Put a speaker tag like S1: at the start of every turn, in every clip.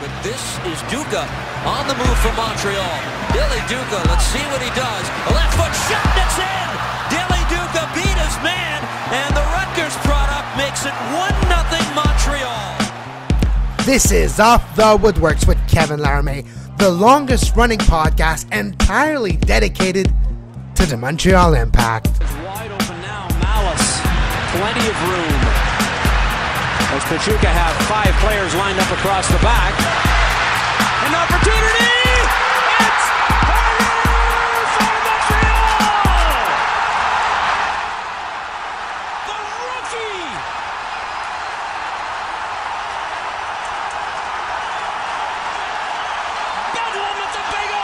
S1: but this is Duca on the move for Montreal. Billy Duca, let's see what he does. A left foot shot, and it's in! Billy Duca beat his man, and the Rutgers product makes it 1-0 Montreal.
S2: This is Off the Woodworkx with Kevin Laramie, the longest running podcast entirely dedicated to the Montreal Impact.
S3: Wide open now, Malice, plenty of room. As Pachuca have 5 players lined up across the back. An opportunity! It's Peru for Montreal! The rookie! Bedlam at the Big O!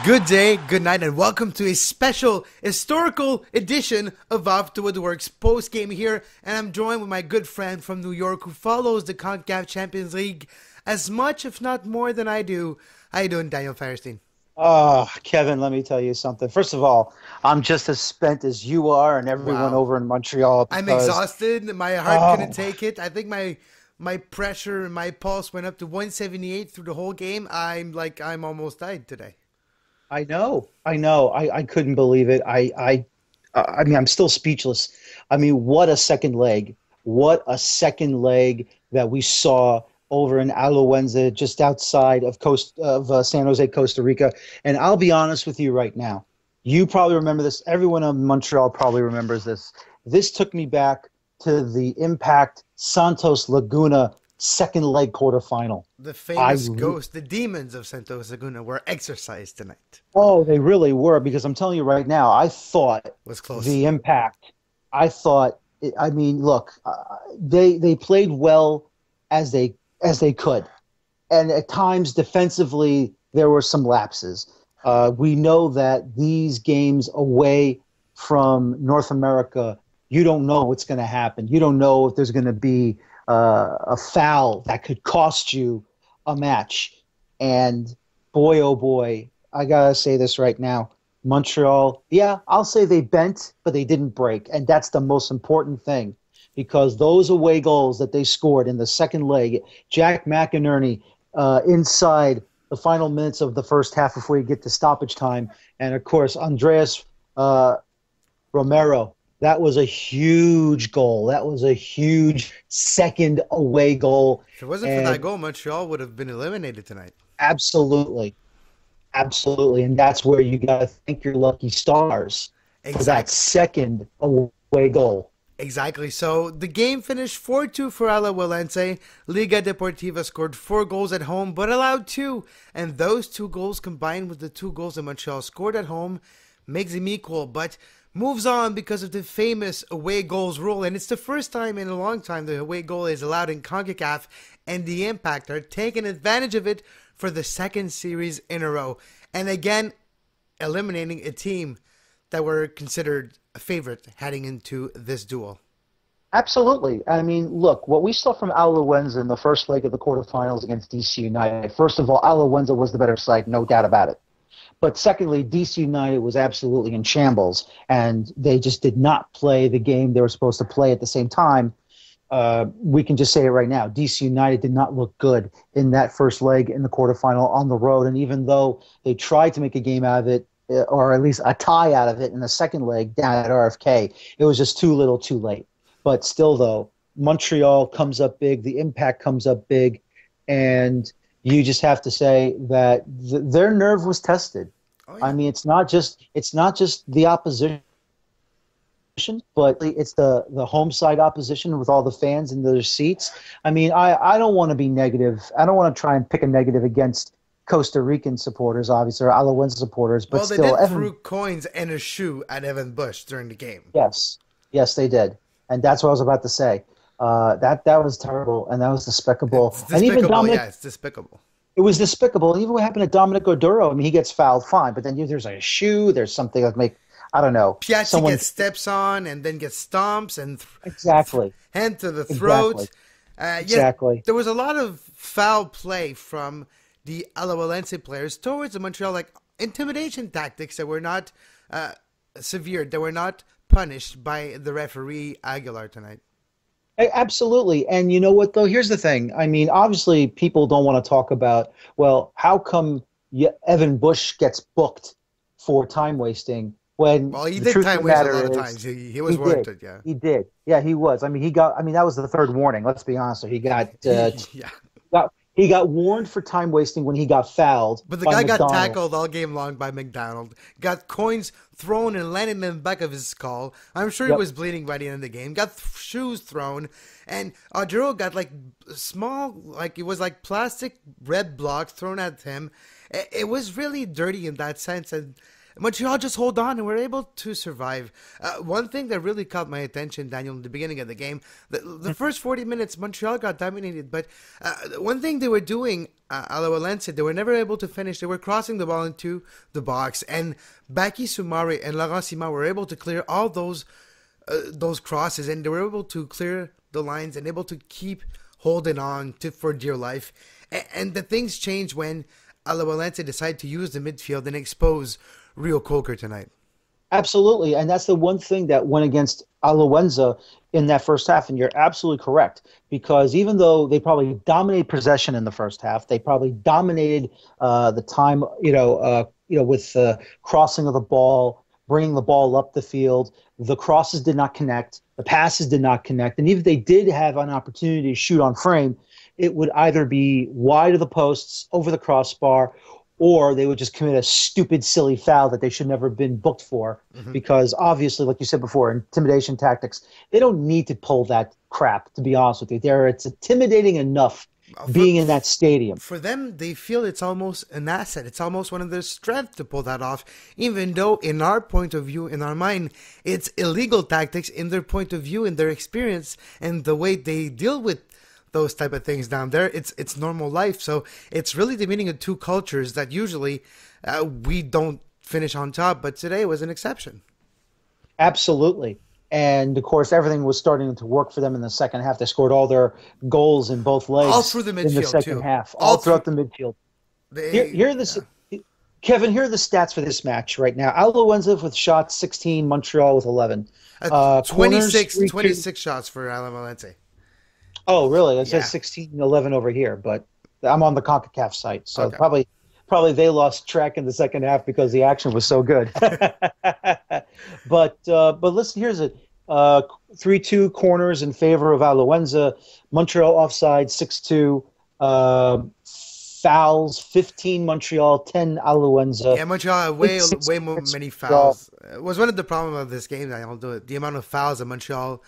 S2: Good day, good night, and welcome to a special historical edition of Off the Woodworkx post-game here. And I'm joined with my good friend from New York who follows the Concacaf Champions League as much, if not more, than I do. How you doing, Daniel Feuerstein?
S4: Oh, Kevin, let me tell you something. First of all, I'm just as spent as you are and everyone over in Montreal.
S2: I'm exhausted. My heart couldn't take it. I think my pressure and my pulse went up to 178 through the whole game. I'm almost died today.
S4: I know. I couldn't believe it. I mean, I'm still speechless. I mean, what a second leg. What a second leg that we saw over in Alajuelense, just outside of San Jose, Costa Rica. And I'll be honest with you right now. You probably remember this. Everyone in Montreal probably remembers this. This took me back to the Impact Santos Laguna second leg quarterfinal.
S2: The famous ghost, the demons of Santos Laguna were exorcised tonight.
S4: Oh, they really were, because I'm telling you right now, I thought
S2: it was close. The
S4: Impact, I mean, look, they played well as they could. And at times defensively, there were some lapses. We know that these games away from North America, you don't know what's going to happen. You don't know if there's going to be a foul that could cost you a match. And boy, oh boy, I got to say this right now. Montreal, yeah, I'll say they bent, but they didn't break. And that's the most important thing, because those away goals that they scored in the second leg, Jack McInerney inside the final minutes of the first half before you get to stoppage time. And, of course, Andreas Romero. That was a huge goal. That was a huge second away goal.
S2: If it wasn't for that goal, Montreal would have been eliminated tonight.
S4: Absolutely. And that's where you got to thank your lucky stars for that second away goal.
S2: Exactly. So the game finished 4-2 for Alajuelense. Liga Deportiva scored 4 goals at home, but allowed 2. And those 2 goals combined with the 2 goals that Montreal scored at home makes them equal. But moves on because of the famous away goals rule, and it's the first time in a long time the away goal is allowed in CONCACAF, and the Impact are taking advantage of it for the second series in a row, and again eliminating a team that were considered a favorite heading into this duel.
S4: Absolutely. I mean, look, what we saw from Alajuelense in the first leg of the quarterfinals against DC United, first of all, Alajuelense was the better side, no doubt about it. But secondly, DC United was absolutely in shambles, and they just did not play the game they were supposed to play at the same time. We can just say it right now. DC United did not look good in that first leg in the quarterfinal on the road, and even though they tried to make a game out of it, or at least a tie out of it in the second leg down at RFK, it was just too little too late. But still, though, Montreal comes up big, the Impact comes up big, and you just have to say that their nerve was tested. Oh, yeah. I mean, it's not just the opposition, but it's the home side opposition with all the fans in their seats. I mean, I don't want to be negative. I don't want to try and pick a negative against Costa Rican supporters, obviously, or Alajuelense supporters. But
S2: they
S4: still,
S2: threw coins and a shoe at Evan Bush during the game.
S4: Yes, they did, and that's what I was about to say. That was terrible, and that was despicable.
S2: It's despicable,
S4: and even Dominic,
S2: it's despicable.
S4: It was despicable. And even what happened to Dominic Oduro, I mean, he gets fouled, fine, but then there's a shoe, there's something like I don't know.
S2: Piazzi gets steps on and then gets stomps and hand to the throat.
S4: Exactly.
S2: There was a lot of foul play from the Alajuelense players towards the Montreal, like intimidation tactics that were not severe, that were not punished by the referee Aguilar tonight.
S4: Absolutely. And you know what, though? Here's the thing. I mean, obviously, people don't want to talk about, well, how come Evan Bush gets booked for time wasting when
S2: Well, he
S4: the
S2: did
S4: truth of
S2: time
S4: the
S2: waste a
S4: matter
S2: lot of
S4: is
S2: times. He was warranted, yeah.
S4: he did. Yeah, he was. I mean, that was the third warning. Let's be honest. So
S2: Yeah.
S4: he got warned for time wasting when he got fouled
S2: But the
S4: by
S2: guy got
S4: McDonald.
S2: tackled all game long by McDonald. Got coins thrown and landed in the back of his skull. I'm sure he
S4: Yep.
S2: was bleeding by the end of the game. Got shoes thrown. And Giroux got like small, like it was like plastic red blocks thrown at him. It was really dirty in that sense. And Montreal just hold on and were able to survive. One thing that really caught my attention, Daniel, in the beginning of the game, the first 40 minutes, Montreal got dominated. But one thing they were doing, Alajuelense, they were never able to finish. They were crossing the ball into the box. And Baki Soumare and Laurent Simon were able to clear all those crosses. And they were able to clear the lines and able to keep holding on for dear life. And the things changed when Alajuelense decided to use the midfield and expose Rio Coker tonight.
S4: Absolutely, and that's the one thing that went against Alajuelense in that first half, and you're absolutely correct, because even though they probably dominated possession in the first half, they probably dominated the time, with crossing of the ball, bringing the ball up the field. The crosses did not connect, the passes did not connect, and even if they did have an opportunity to shoot on frame, it would either be wide of the posts, over the crossbar, or they would just commit a stupid, silly foul that they should never have been booked for. Because obviously, like you said before, intimidation tactics, they don't need to pull that crap, to be honest with you. It's intimidating enough being in that stadium.
S2: For them, they feel it's almost an asset. It's almost one of their strengths to pull that off, even though in our point of view, in our mind, it's illegal tactics in their point of view, in their experience, and the way they deal with those type of things down there. It's normal life. So it's really the meeting of two cultures that usually we don't finish on top, but today was an exception.
S4: Absolutely. And of course, everything was starting to work for them in the second half. They scored all their goals in both legs
S2: All through the midfield,
S4: in the second
S2: too.
S4: half, all throughout the midfield. Kevin, here are the stats for this match right now. Alajuelense with shots 16, Montreal with 11.
S2: 26 shots for Alajuelense.
S4: Oh, really? It
S2: Yeah.
S4: says 16-11 over here, but I'm on the Concacaf site, so
S2: Okay.
S4: probably they lost track in the second half because the action was so good. But listen, here's it: 3-2 corners in favor of Alajuelense. Montreal offside 6-2. Fouls 15 Montreal, 10 Alajuelense.
S2: Yeah, Montreal had way more many fouls. It was one of the problems of this game. I'll do it. The amount of fouls that Montreal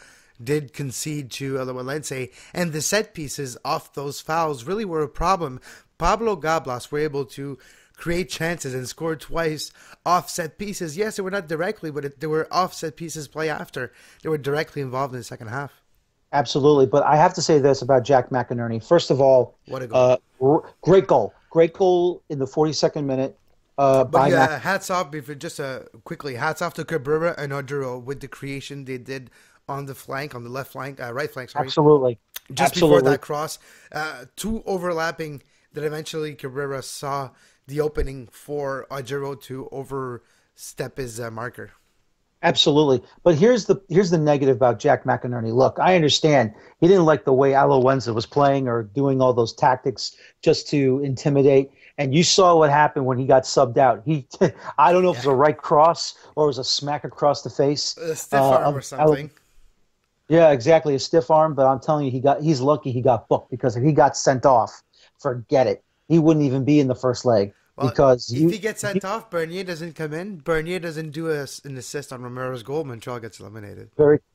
S2: did concede to Alajuelense, and the set pieces off those fouls really were a problem. Pablo Gablas were able to create chances and score twice off set pieces. Yes, they were not directly, but they were off set pieces play after. They were directly involved in the second half.
S4: Absolutely, but I have to say this about Jack McInerney. First of all,
S2: What a goal.
S4: Great goal in the 42nd minute.
S2: But yeah, hats off, quickly, hats off to Cabrera and Oduro with the creation they did on the flank, on the left flank, right flank, sorry.
S4: Absolutely.
S2: Just before that cross, two overlapping that eventually Cabrera saw the opening for Oduro to overstep his marker.
S4: Absolutely. But here's the negative about Jack McInerney. Look, I understand he didn't like the way Alajuelense was playing or doing all those tactics just to intimidate. And you saw what happened when he got subbed out. I don't know if it was a right cross or it was a smack across the face.
S2: A stiff arm or something.
S4: Yeah, exactly, a stiff arm. But I'm telling you, he's lucky he got booked, because if he got sent off, forget it. He wouldn't even be in the first leg.
S2: Well,
S4: because
S2: if he gets sent off, Bernier doesn't come in. Bernier doesn't do an assist on Romero's goal. Montreal gets eliminated.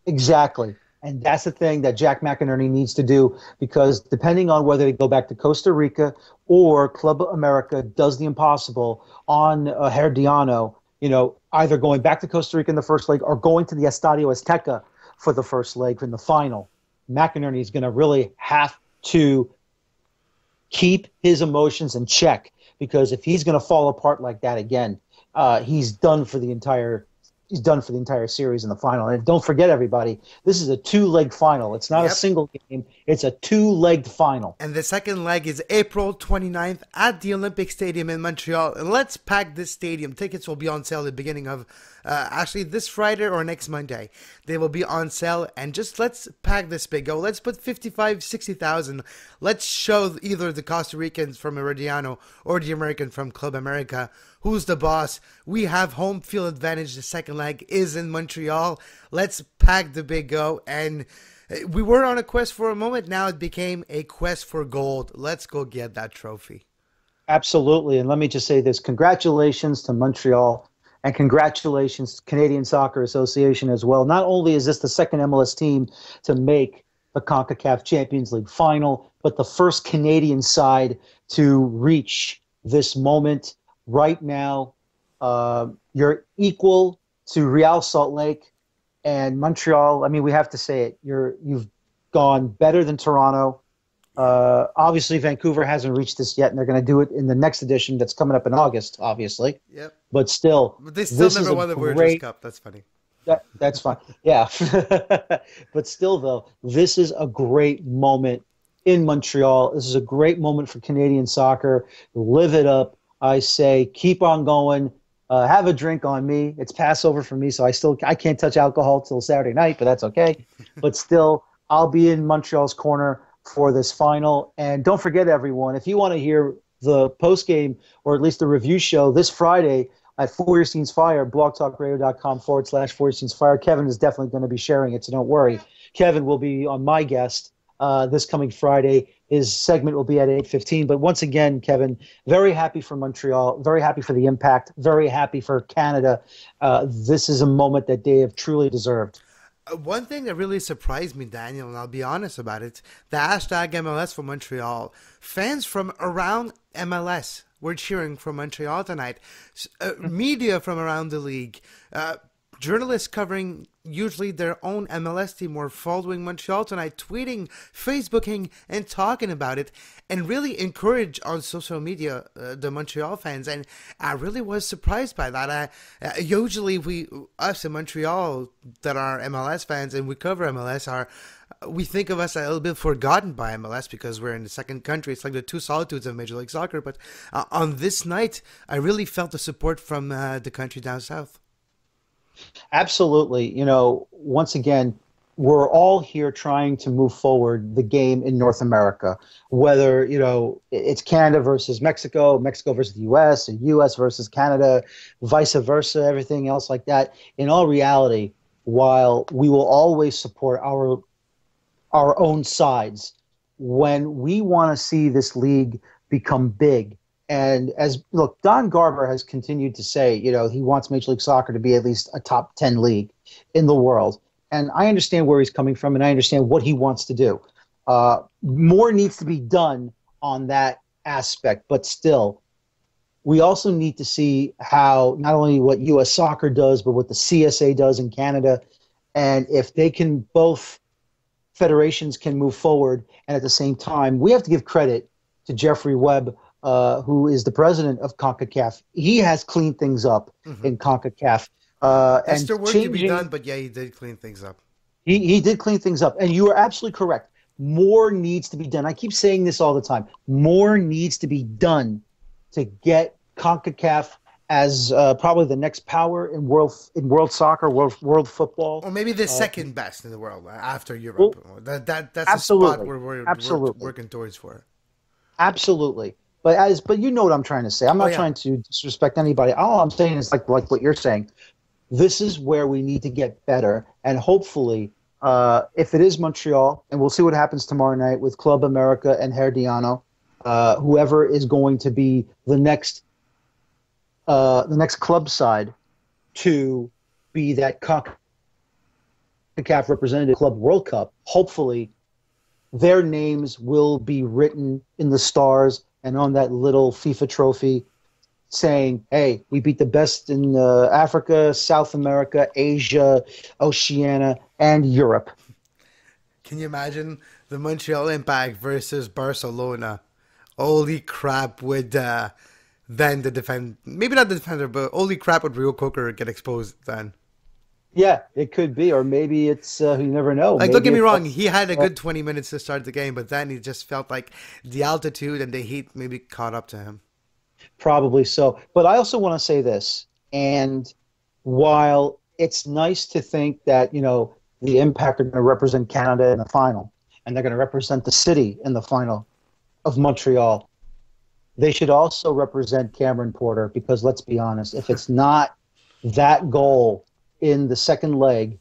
S4: Exactly. And that's the thing that Jack McInerney needs to do, because depending on whether they go back to Costa Rica or Club America does the impossible on Herediano, either going back to Costa Rica in the first leg or going to the Estadio Azteca for the first leg in the final, McInerney is going to really have to keep his emotions in check, because if he's going to fall apart like that again, he's done for the entire he's done for the entire series in the final. And don't forget, everybody, this is a two-leg final. It's not a single game. It's a two-legged final.
S2: And the second leg is April 29th at the Olympic Stadium in Montreal. And let's pack this stadium. Tickets will be on sale at the beginning of, actually this Friday or next Monday. They will be on sale. And just let's pack this big go. Let's put 55, 60,000. Let's show either the Costa Ricans from Herediano or the American from Club America who's the boss. We have home field advantage. The second leg is in Montreal. Let's pack the big go. And we were on a quest for a moment. Now it became a quest for gold. Let's go get that trophy.
S4: Absolutely. And let me just say this. Congratulations to Montreal and congratulations to Canadian Soccer Association as well. Not only is this the second MLS team to make the Concacaf Champions League Final, but the first Canadian side to reach this moment. Right now, you're equal to Real Salt Lake and Montreal. I mean, we have to say it. You've gone better than Toronto. Obviously, Vancouver hasn't reached this yet, and they're going to do it in the next edition that's coming up in August, obviously.
S2: Yep.
S4: But still,
S2: they still never won the Woodworkx Cup. That's funny.
S4: That's fine. Yeah. But still, though, this is a great moment in Montreal. This is a great moment for Canadian soccer. Live it up. I say keep on going. Have a drink on me. It's Passover for me, so I can't touch alcohol till Saturday night, but that's okay. But still, I'll be in Montreal's corner for this final. And don't forget, everyone, if you want to hear the post-game or at least the review show this Friday at Feuerstein's Fire, blogtalkradio.com/Feuerstein's Fire, Kevin is definitely going to be sharing it, so don't worry. Kevin will be on my guest this coming Friday. His segment will be at 8:15. But once again, Kevin, very happy for Montreal, very happy for the Impact, very happy for Canada. This is a moment that they have truly deserved.
S2: One thing that really surprised me, Daniel, and I'll be honest about it, the hashtag MLS for Montreal. Fans from around MLS were cheering for Montreal tonight. Media from around the league. Journalists covering usually their own MLS team were following Montreal tonight, tweeting, Facebooking, and talking about it, and really encourage on social media the Montreal fans. And I really was surprised by that. Usually us in Montreal that are MLS fans and we cover MLS we think of us a little bit forgotten by MLS because we're in the second country. It's like the two solitudes of Major League Soccer. But on this night, I really felt the support from the country down south.
S4: Absolutely. Once again, we're all here trying to move forward the game in North America, whether, it's Canada versus Mexico, Mexico versus the U.S., or U.S. versus Canada, vice versa, everything else like that. In all reality, while we will always support our own sides, when we want to see this league become big, and Don Garber has continued to say, he wants Major League Soccer to be at least a top 10 league in the world. And I understand where he's coming from, and I understand what he wants to do. More needs to be done on that aspect, but still, we also need to see how not only what U.S. Soccer does, but what the CSA does in Canada. And if both federations can move forward, and at the same time, we have to give credit to Jeffrey Webb, who is the president of CONCACAF. He has cleaned things up in CONCACAF.
S2: There's still work to be done, but yeah, he did clean things up.
S4: He did clean things up, and you are absolutely correct. More needs to be done. I keep saying this all the time. More needs to be done to get CONCACAF as probably the next power in world soccer, world football.
S2: Or maybe the second best in the world after Europe. Well, that's the spot where we're working towards for.
S4: Absolutely. But you know what I'm trying to say. I'm not trying to disrespect anybody. All I'm saying is like what you're saying. This is where we need to get better. And hopefully, if it is Montreal, and we'll see what happens tomorrow night with Club America and Herediano, whoever is going to be the next club side to be that CONCACAF representative club World Cup, hopefully their names will be written in the stars and on that little FIFA trophy saying, hey, we beat the best in Africa, South America, Asia, Oceania, and Europe.
S2: Can you imagine the Montreal Impact versus Barcelona? Holy crap, would then maybe not the defender, but holy crap would Rio Coker get exposed then?
S4: Yeah, it could be, or maybe it's you never know.
S2: Like,
S4: Maybe
S2: don't get me
S4: it's
S2: wrong, he had a good 20 minutes to start the game, but then he just felt like the altitude and the heat maybe caught up to him.
S4: probably so. But I also want to say this, and while it's nice to think that the Impact are going to represent Canada in the final, and they're going to represent the city in the final of Montreal, they should also represent Cameron Porter because let's be honest, if it's not that goal in the second leg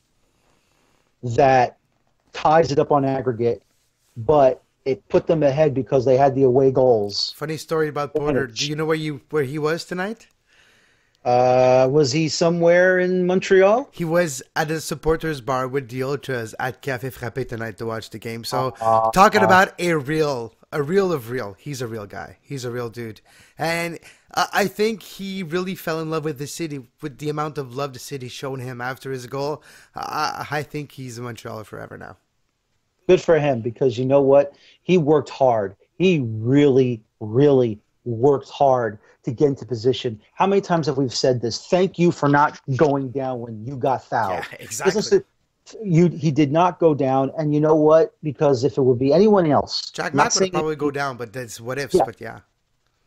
S4: that ties it up on aggregate, but it put them ahead because they had the away goals.
S2: Funny story about Porter. Do you know where he was tonight?
S4: Was he somewhere in Montreal?
S2: He was at a supporters bar with the Ultras at Café Frappé tonight to watch the game. So talking about a real of real. He's a real guy. He's a real dude. And I think he really fell in love with the city, with the amount of love the city shown him after his goal. I think he's a Montrealer forever now.
S4: Good for him because you know what? He worked hard. He really, really worked hard to get into position. How many times have we said this? Thank you for not going down when you got fouled.
S2: Yeah, exactly.
S4: He did not go down, and you know what? Because if it would be anyone else,
S2: Jack Mack would probably go down, but that's what ifs.
S4: Yeah,
S2: but yeah,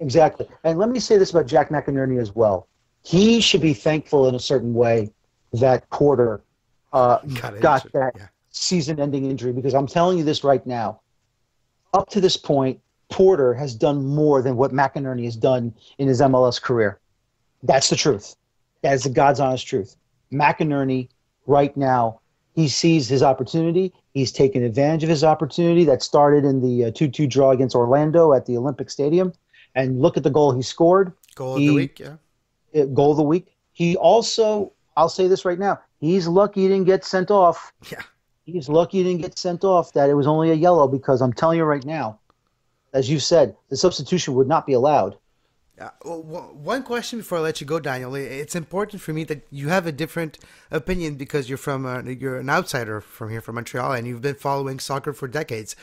S4: exactly. And let me say this about Jack McInerney as well. He should be thankful in a certain way that Porter got that season-ending injury because I'm telling you this right now. Up to this point, Porter has done more than what McInerney has done in his MLS career. That's the truth. That is the God's honest truth. McInerney, right now, he sees his opportunity. He's taken advantage of his opportunity that started in the 2-2 draw against Orlando at the Olympic Stadium. And look at the goal he scored.
S2: Goal of the week, yeah.
S4: Goal of the week. He also, I'll say this right now, he's lucky he didn't get sent off.
S2: Yeah.
S4: He's lucky he didn't get sent off, that it was only a yellow because I'm telling you right now, as you said, the substitution would not be allowed.
S2: One question before I let you go, Daniel. It's important for me that you have a different opinion because you're an outsider from here, from Montreal, and you've been following soccer for decades.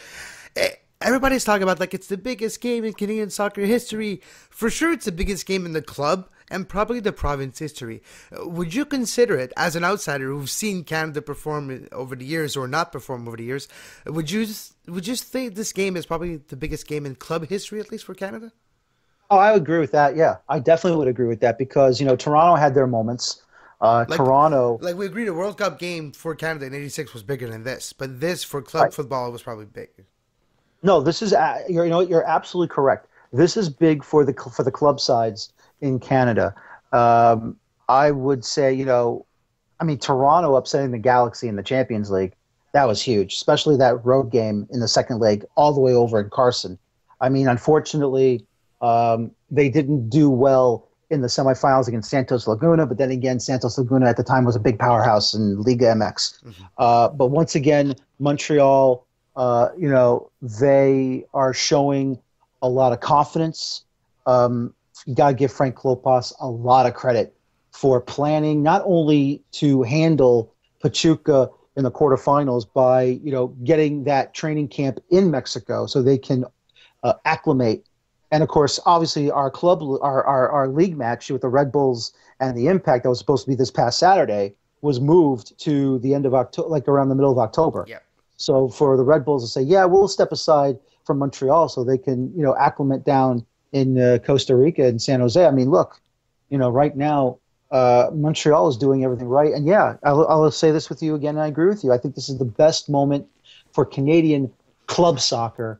S2: Everybody's talking about like it's the biggest game in Canadian soccer history. For sure, it's the biggest game in the club and probably the province history. Would you consider it, as an outsider who's seen Canada perform over the years or not perform over the years, would you say this game is probably the biggest game in club history, at least for Canada?
S4: Oh, I would agree with that. Yeah, I definitely would agree with that because, Toronto had their moments. Toronto.
S2: Like we agreed, a World Cup game for Canada in '86 was bigger than this, but this for club football was probably big.
S4: No, this is you're absolutely correct. This is big for the club sides in Canada. I would say, Toronto upsetting the Galaxy in the Champions League, that was huge, especially that road game in the second leg all the way over in Carson. I mean, unfortunately, they didn't do well in the semifinals against Santos Laguna, but then again, Santos Laguna at the time was a big powerhouse in Liga MX. Mm-hmm. But once again, Montreal, they are showing a lot of confidence. You got to give Frank Klopas a lot of credit for planning not only to handle Pachuca in the quarterfinals by, getting that training camp in Mexico so they can acclimate. And of course, obviously, our league match with the Red Bulls and the Impact that was supposed to be this past Saturday was moved to the end of October, like around the middle of October. Yeah. So for the Red Bulls to say, yeah, we'll step aside from Montreal so they can, acclimate down in Costa Rica and San Jose. I mean, look, right now, Montreal is doing everything right. And yeah, I'll say this with you again, and I agree with you. I think this is the best moment for Canadian club soccer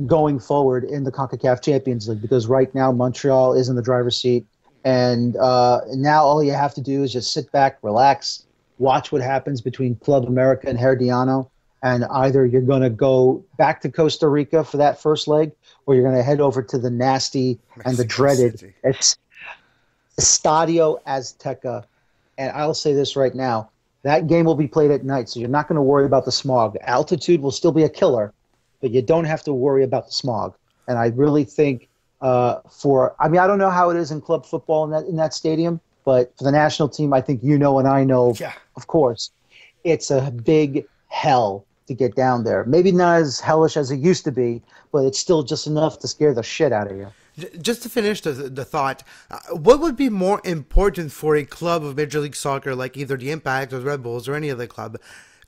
S4: going forward in the Concacaf Champions League because right now Montreal is in the driver's seat. And now all you have to do is just sit back, relax, watch what happens between Club America and Herediano. And either you're going to go back to Costa Rica for that first leg, or you're going to head over to the nasty and the dreaded Estadio Azteca. And I'll say this right now, that game will be played at night, so you're not going to worry about the smog. Altitude will still be a killer, but you don't have to worry about the smog. And I really think I don't know how it is in club football in that stadium, but for the national team, I think and I know, of course, it's a big hell to get down there. Maybe not as hellish as it used to be, but it's still just enough to scare the shit out of you.
S2: Just to finish the thought, what would be more important for a club of Major League Soccer, like either the Impact or the Red Bulls or any other club,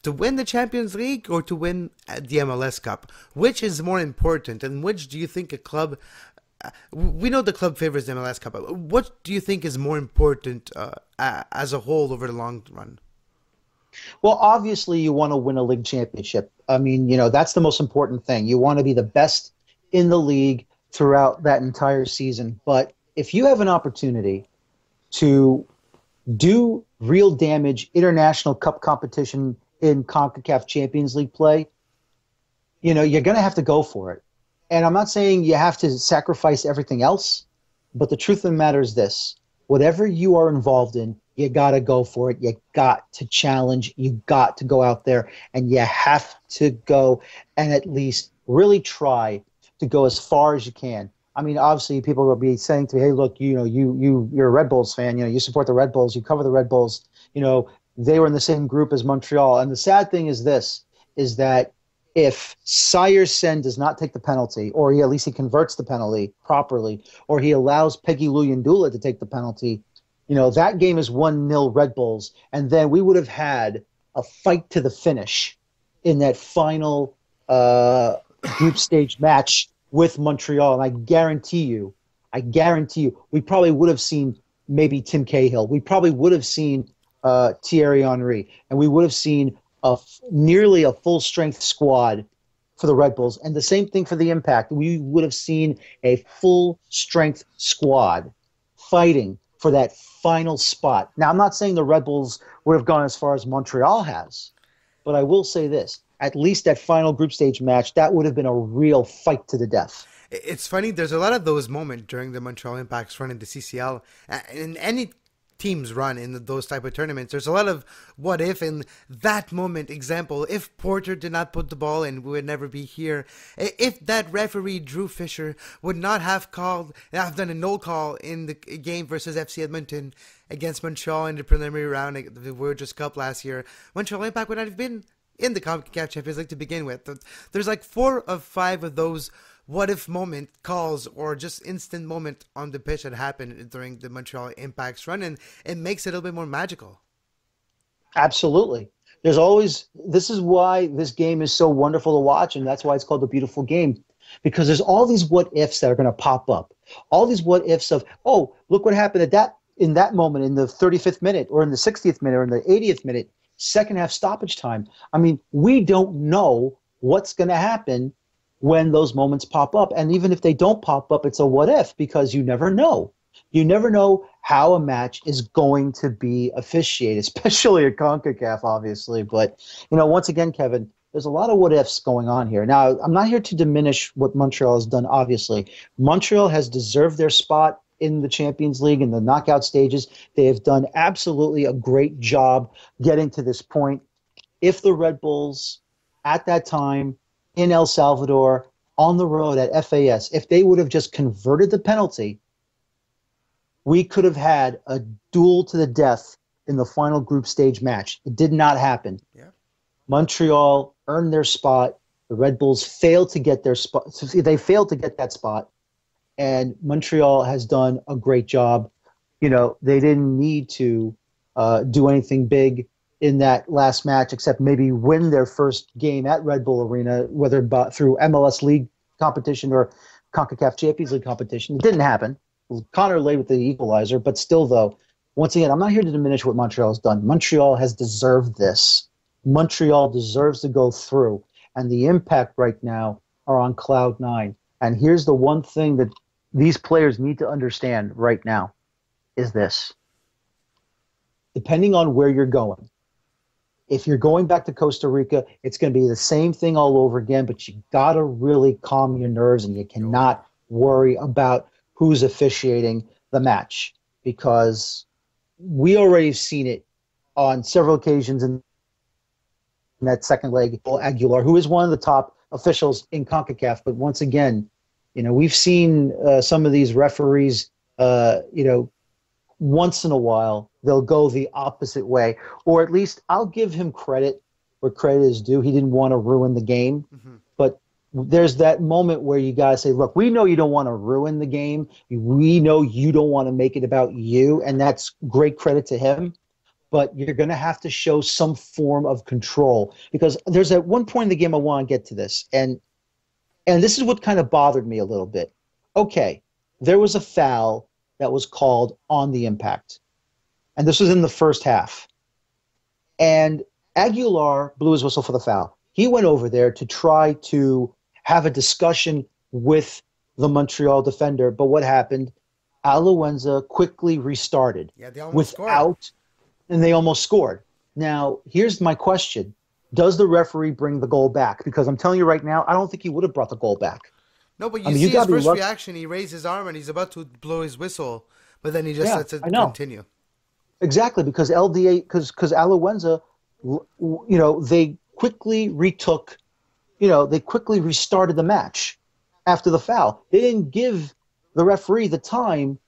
S2: to win the Champions League or to win the MLS Cup? Which is more important, and which do you think a club... we know the club favors the MLS Cup, but what do you think is more important as a whole over the long run?
S4: Well, obviously, you want to win a league championship. I mean, that's the most important thing. You want to be the best in the league throughout that entire season. But if you have an opportunity to do real damage international cup competition in CONCACAF Champions League play, you're going to have to go for it. And I'm not saying you have to sacrifice everything else, but the truth of the matter is this. Whatever you are involved in, you got to go for it. You got to challenge. You got to go out there, and you have to go and at least really try to go as far as you can. I mean, obviously, people will be saying to me, hey, look, you're a Red Bulls fan. You support the Red Bulls. You cover the Red Bulls. They were in the same group as Montreal. And the sad thing is this, is that if Sire Sen does not take the penalty, or at least he converts the penalty properly, or he allows Peggy Luyandula to take the penalty, that game is 1-0 Red Bulls. And then we would have had a fight to the finish in that final group stage match with Montreal. And I guarantee you, we probably would have seen maybe Tim Cahill. We probably would have seen Thierry Henry. And we would have seen nearly a full-strength squad for the Red Bulls. And the same thing for the Impact. We would have seen a full-strength squad fighting for that final spot. Now, I'm not saying the Red Bulls would have gone as far as Montreal has, but I will say this. At least that final group stage match, that would have been a real fight to the death.
S2: It's funny, there's a lot of those moments during the Montreal Impact's run in the CCL. In any teams run in those type of tournaments, there's a lot of what if in that moment. Example, if Porter did not put the ball in, we would never be here. If that referee Drew Fisher would not have done a no call in the game versus FC Edmonton against Montreal in the preliminary round of the Woodworkx Cup last year, Montreal Impact would not have been in the Concacaf Champions League to begin with. There's like 4 or 5 of those what-if moment calls or just instant moment on the pitch that happened during the Montreal Impact's run, and it makes it a little bit more magical.
S4: Absolutely. This is why this game is so wonderful to watch, and that's why it's called the beautiful game, because there's all these what-ifs that are going to pop up. All these what-ifs of, oh, look what happened in that moment in the 35th minute or in the 60th minute or in the 80th minute, second half stoppage time. I mean, we don't know what's going to happen when those moments pop up. And even if they don't pop up, it's a what if, because you never know. You never know how a match is going to be officiated, especially at CONCACAF, obviously. But, once again, Kevin, there's a lot of what ifs going on here. Now, I'm not here to diminish what Montreal has done, obviously. Montreal has deserved their spot in the Champions League in the knockout stages. They have done absolutely a great job getting to this point. If the Red Bulls at that time in El Salvador on the road at FAS, if they would have just converted the penalty, we could have had a duel to the death in the final group stage match. It did not happen. Yeah. Montreal earned their spot. The Red Bulls failed to get their spot. They failed to get that spot. And Montreal has done a great job. They didn't need to do anything big in that last match except maybe win their first game at Red Bull Arena, whether through MLS League competition or CONCACAF Champions League competition. It didn't happen. Connor lay with the equalizer, but still, though, once again, I'm not here to diminish what Montreal has done. Montreal has deserved this. Montreal deserves to go through, and the Impact right now are on cloud 9. And here's the one thing that these players need to understand right now is this. Depending on where you're going, if you're going back to Costa Rica, it's going to be the same thing all over again, but you got to really calm your nerves, and you cannot worry about who's officiating the match, because we already have seen it on several occasions in that second leg. Aguilar, who is one of the top officials in CONCACAF, but once again, we've seen some of these referees, once in a while, they'll go the opposite way. Or at least I'll give him credit where credit is due. He didn't want to ruin the game. Mm-hmm. But there's that moment where you guys say, look, we know you don't want to ruin the game. We know you don't want to make it about you. And that's great credit to him. But you're going to have to show some form of control, because there's at one point in the game I want to get to this. And this is what kind of bothered me a little bit. Okay, there was a foul that was called on the Impact. And this was in the first half. And Aguilar blew his whistle for the foul. He went over there to try to have a discussion with the Montreal defender. But what happened? Alawenza quickly restarted.
S2: Yeah, they almost scored.
S4: And they almost scored. Now, here's my question. Does the referee bring the goal back? Because I'm telling you right now, I don't think he would have brought the goal back.
S2: No, but see his first reaction. He raised his arm and he's about to blow his whistle, but then he just lets it continue.
S4: Exactly, because LDA, because Alawenza, they quickly they quickly restarted the match after the foul. They didn't give the referee the time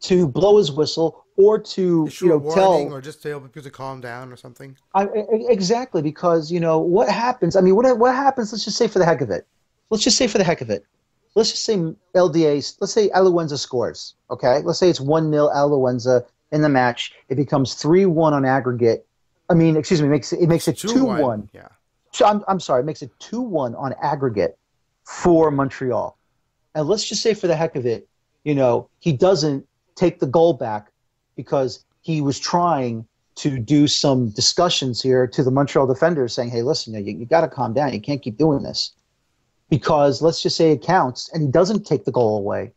S4: to blow his whistle or to tell,
S2: or just tell people to calm down or something.
S4: Exactly, because what happens. I mean, what happens? Let's just say for the heck of it. Let's just say LDA. Let's say Alawenza scores. Okay, let's say it's 1-0 Alawenza in the match. It becomes 3-1 on aggregate. I mean, excuse me, it makes it 2-1.
S2: Yeah.
S4: So I'm sorry, it makes it 2-1 on aggregate for Montreal. And let's just say for the heck of it, he doesn't take the goal back because he was trying to do some discussions here to the Montreal defenders saying, hey, listen, you got to calm down. You can't keep doing this. Because let's just say it counts and he doesn't take the goal away.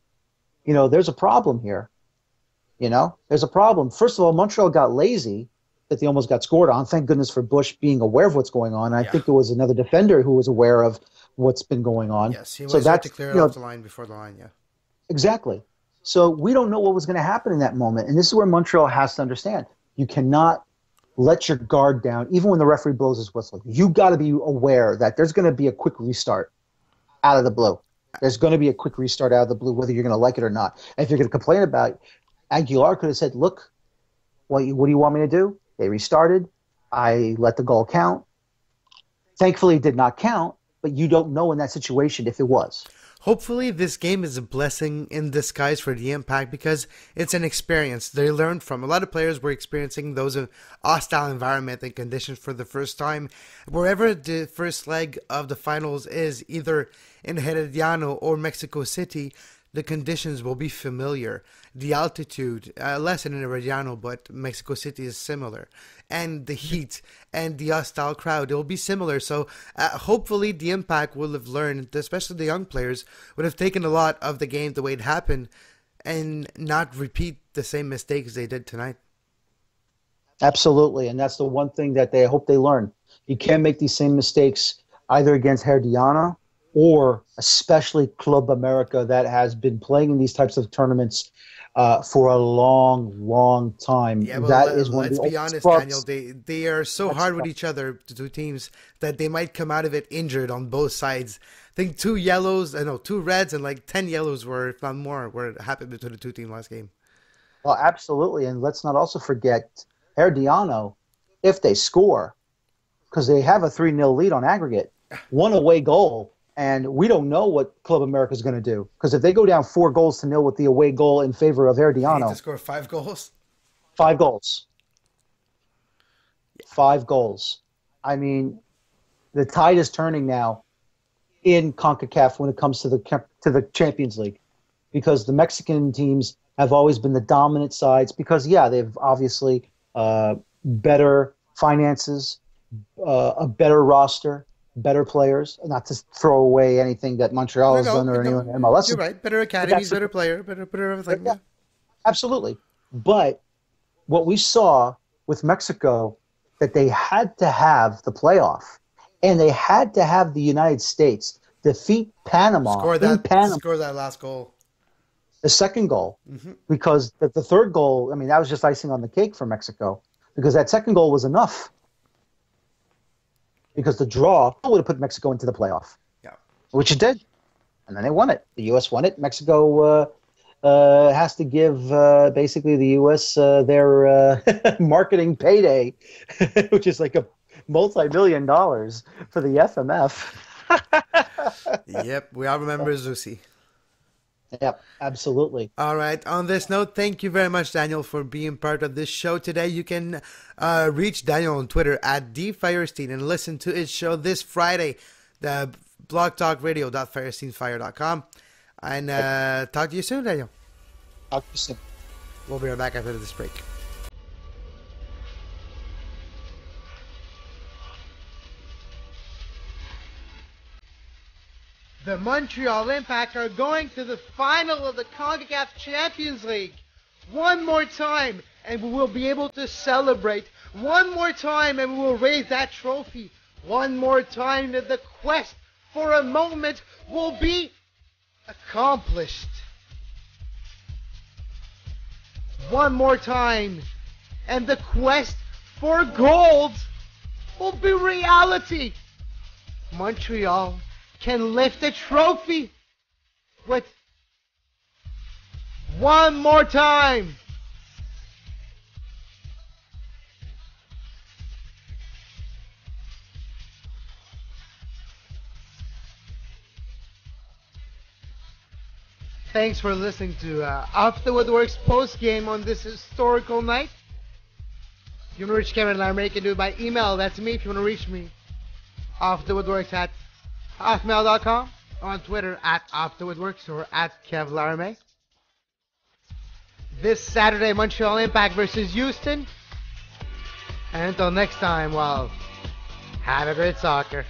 S4: There's a problem here. There's a problem. First of all, Montreal got lazy that they almost got scored on. Thank goodness for Bush being aware of what's going on. I think there was another defender who was aware of what's been going on.
S2: Yes, he was to clear it off the line before the line, yeah.
S4: Exactly. So we don't know what was going to happen in that moment. And this is where Montreal has to understand. You cannot let your guard down, even when the referee blows his whistle. You got to be aware that there's going to be a quick restart out of the blue. There's going to be a quick restart out of the blue, whether you're going to like it or not. And if you're going to complain about it, Aguilar could have said, look, what do you want me to do? They restarted. I let the goal count. Thankfully, it did not count, but you don't know in that situation if it was.
S2: Hopefully, this game is a blessing in disguise for the Impact because it's an experience they learned from. A lot of players were experiencing those hostile environment and conditions for the first time. Wherever the first leg of the finals is, either in Herediano or Mexico City, the conditions will be familiar. The altitude, less in Herediano, but Mexico City is similar. And the heat and the hostile crowd, it will be similar. So hopefully the Impact will have learned, especially the young players, would have taken a lot of the game the way it happened and not repeat the same mistakes they did tonight.
S4: Absolutely. And that's the one thing that they hope they learn. You can't make these same mistakes either against Herediano or especially Club America that has been playing in these types of tournaments for a long, long time.
S2: Yeah, well, let's be honest, Daniel. They are so hard with each other, the two teams, that they might come out of it injured on both sides. I think 2 reds and like 10 yellows were, if not more, were happened between the two teams last game.
S4: Well, absolutely. And let's not also forget Herediano, if they score, because they have a 3-0 lead on aggregate, 1 away goal. And we don't know what Club America is going to do. Because if they go down 4-0 with the away goal in favor of Herediano.
S2: They need to score 5 goals?
S4: 5 goals. 5 goals. I mean, the tide is turning now in CONCACAF when it comes to the Champions League. Because the Mexican teams have always been the dominant sides. Because, they've obviously better finances, a better roster, better players, not to throw away anything that Montreal has done or anyone in MLS.
S2: You're right. Better academies, better player, better everything.
S4: Yeah, absolutely. But what we saw with Mexico, that they had to have the playoff, and they had to have the United States defeat Panama.
S2: Score that last goal.
S4: The second goal. Mm-hmm. Because the third goal, I mean, that was just icing on the cake for Mexico. Because that second goal was enough. Because the draw would have put Mexico into the playoff, which it did. And then they won it. The U.S. won it. Mexico has to give basically the U.S. Their marketing payday, which is like a multi-million dollars for the FMF.
S2: Yep, we all remember Zusi.
S4: Yep, absolutely.
S2: All right. On this note, thank you very much, Daniel, for being part of this show today. You can reach Daniel on Twitter at @dfeuerstein and listen to his show this Friday, the blogtalkradio.feuersteinfire.com. And talk to you soon, Daniel.
S4: Talk to you soon.
S2: We'll be right back after this break. The Montreal Impact are going to the final of the Concacaf Champions League. One more time, and we will be able to celebrate. One more time, and we will raise that trophy. One more time, and the quest for a moment will be accomplished. One more time, and the quest for gold will be reality. Montreal can lift a trophy with one more time. Thanks for listening to Off the Woodworkx post game on this historical night. If you want to reach Kevin Larme, you can do it by email. That's me. If you want to reach me, offthewoodworkx at hotmail.com, on Twitter at offthewoodworkx or at Kev Larme. This Saturday, Montreal Impact versus Houston. And until next time, well, have a great soccer.